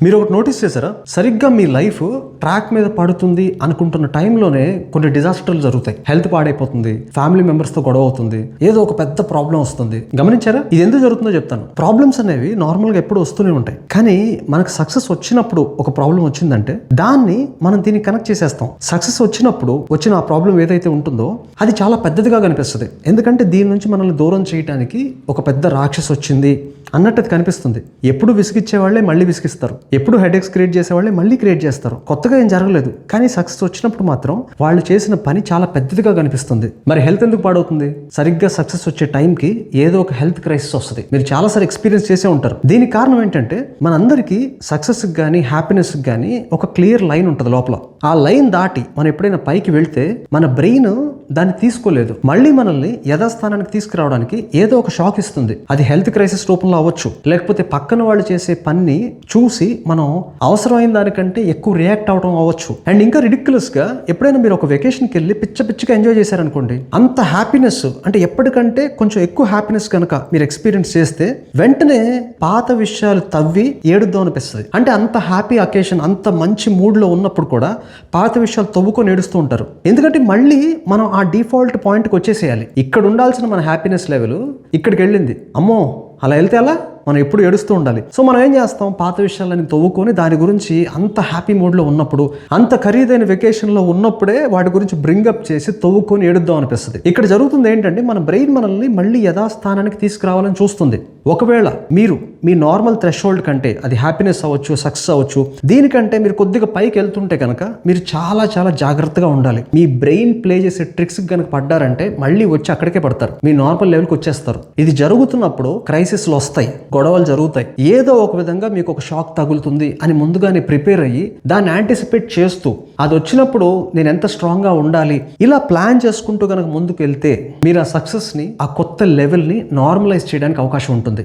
మీరు ఒకటి నోటీస్ చేశారా? సరిగ్గా మీ లైఫ్ ట్రాక్ మీద పడుతుంది అనుకుంటున్న టైంలోనే కొన్ని డిజాస్టర్లు జరుగుతాయి. హెల్త్ పాడైపోతుంది, ఫ్యామిలీ మెంబర్స్ తో గొడవ అవుతుంది, ఏదో ఒక పెద్ద ప్రాబ్లం వస్తుంది. గమనించారా? ఇది ఎందుకు జరుగుతుందో చెప్తాను. ప్రాబ్లమ్స్ అనేవి నార్మల్ గా ఎప్పుడు వస్తూనే ఉంటాయి, కానీ మనకు సక్సెస్ వచ్చినప్పుడు ఒక ప్రాబ్లం వచ్చిందంటే దాన్ని మనం దీన్ని కనెక్ట్ చేసేస్తాం. సక్సెస్ వచ్చినప్పుడు వచ్చిన ఆ ప్రాబ్లం ఏదైతే ఉంటుందో అది చాలా పెద్దదిగా కనిపిస్తుంది. ఎందుకంటే దీని నుంచి మనల్ని దూరం చేయడానికి ఒక పెద్ద రాక్షసు వచ్చింది అన్నట్టు అది కనిపిస్తుంది. ఎప్పుడు విసిగిచ్చే వాళ్ళే మళ్ళీ విసిగిస్తారు, ఎప్పుడు హెడేక్స్ క్రియేట్ చేసే వాళ్ళే మళ్ళీ క్రియేట్ చేస్తారు. కొత్తగా ఏం జరగలేదు, కానీ సక్సెస్ వచ్చినప్పుడు మాత్రం వాళ్ళు చేసిన పని చాలా పెద్దదిగా కనిపిస్తుంది. మరి హెల్త్ ఎందుకు పాడవుతుంది? సరిగ్గా సక్సెస్ వచ్చే టైంకి ఏదో ఒక హెల్త్ క్రైసిస్ వస్తుంది. మీరు చాలాసార్లు ఎక్స్పీరియన్స్ చేసే ఉంటారు. దీనికి కారణం ఏంటంటే మనందరికీ సక్సెస్కి కానీ హ్యాపీనెస్కి కానీ ఒక క్లియర్ లైన్ ఉంటుంది లోపల. ఆ లైన్ దాటి మనం ఎప్పుడైనా పైకి వెళ్తే మన బ్రెయిన్ దాన్ని తీసుకోలేదు. మళ్ళీ మనల్ని యథాస్థానానికి తీసుకురావడానికి ఏదో ఒక షాక్ ఇస్తుంది. అది హెల్త్ క్రైసిస్ రూపంలో అవ్వచ్చు, లేకపోతే పక్కన వాళ్ళు చేసే పని చూసి మనం అవసరమైన దానికంటే ఎక్కువ రియాక్ట్ అవడం అవ్వచ్చు. అండ్ ఇంకా రిడిక్యులస్ గా ఎప్పుడైనా మీరు ఒక వెకేషన్కి వెళ్ళి పిచ్చిగా ఎంజాయ్ చేశారనుకోండి, అంత హ్యాపీనెస్ అంటే ఎప్పటికంటే కొంచెం ఎక్కువ హ్యాపీనెస్ కనుక మీరు ఎక్స్పీరియన్స్ చేస్తే వెంటనే పాత విషయాలు తవ్వి ఏడుద్దాం అనిపిస్తుంది. అంటే అంత హ్యాపీ అకేషన్, అంత మంచి మూడ్ లో ఉన్నప్పుడు కూడా పాత విషయాలు తవ్వుకొని ఏడుస్తూ ఉంటారు. ఎందుకంటే మళ్ళీ మనం ఆ డిఫాల్ట్ పాయింట్కి వచ్చేసేయాలి. ఇక్కడ ఉండాల్సిన మన హ్యాపీనెస్ లెవెల్ ఇక్కడికి వెళ్ళింది. అమ్మో అలా వెళ్తే అలా మనం ఎప్పుడు ఏడుస్తూ ఉండాలి. సో మనం ఏం చేస్తాం? పాత విషయాలని తవ్వుకొని దాని గురించి అంత హ్యాపీ మూడ్లో ఉన్నప్పుడు, అంత ఖరీదైన వెకేషన్లో ఉన్నప్పుడే వాటి గురించి బ్రింగప్ చేసి తవ్వుకొని ఏడుద్దాం అనిపిస్తుంది. ఇక్కడ జరుగుతుంది ఏంటంటే మన బ్రెయిన్ మనల్ని మళ్ళీ యథాస్థానానికి తీసుకురావాలని చూస్తుంది. ఒకవేళ మీరు మీ నార్మల్ థ్రెషోల్డ్ కంటే, అది హ్యాపీనెస్ అవ్వచ్చు, సక్సెస్ అవ్వచ్చు, దీనికంటే మీరు కొద్దిగా పైకి వెళ్తుంటే కనుక మీరు చాలా జాగ్రత్తగా ఉండాలి. మీ బ్రెయిన్ ప్లే చేసే ట్రిక్స్ కనుక పడ్డారంటే మళ్ళీ వచ్చి అక్కడికే పడతారు, మీ నార్మల్ లెవెల్కి వచ్చేస్తారు. ఇది జరుగుతున్నప్పుడు క్రైసిస్లు వస్తాయి, గొడవలు జరుగుతాయి, ఏదో ఒక విధంగా మీకు ఒక షాక్ తగులుతుంది అని ముందుగానే ప్రిపేర్ అయ్యి దాన్ని యాంటిసిపేట్ చేస్తూ అది వచ్చినప్పుడు నేను ఎంత స్ట్రాంగ్ గా ఉండాలి ఇలా ప్లాన్ చేసుకుంటూ కనుక ముందుకు వెళ్తే మీరు ఆ సక్సెస్ ని, ఆ కొత్త లెవెల్ ని నార్మలైజ్ చేయడానికి అవకాశం ఉంటుంది.